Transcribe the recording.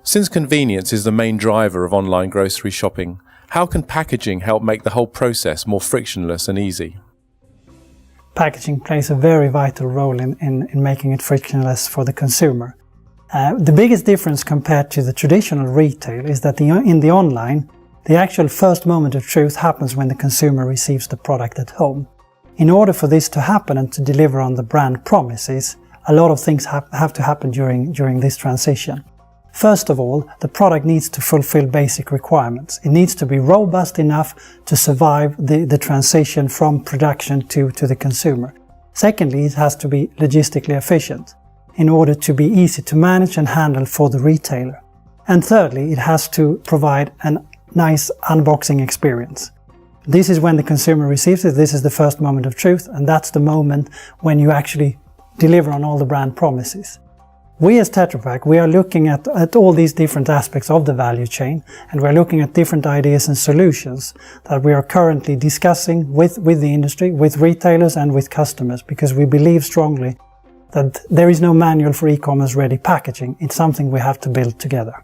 Since convenience is the main driver of online grocery shopping, how can packaging help make the whole process more frictionless and easy? Packaging plays a very vital role in making it frictionless for the consumer. The biggest difference compared to the traditional retail is that in the online, the actual first moment of truth happens when the consumer receives the product at home. In order for this to happen and to deliver on the brand promises, a lot of things have to happen during this transition. First of all, the product needs to fulfill basic requirements. It needs to be robust enough to survive the transition from production to the consumer. Secondly, it has to be logistically efficient in order to be easy to manage and handle for the retailer. And thirdly, it has to provide a nice unboxing experience. This is when the consumer receives it, this is the first moment of truth, and that's the moment when you actually deliver on all the brand promises. We as Tetra Pak, we are looking at all these different aspects of the value chain, and we're looking at different ideas and solutions that we are currently discussing with the industry, with retailers and with customers, because we believe strongly that there is no manual for e-commerce ready packaging. It's something we have to build together.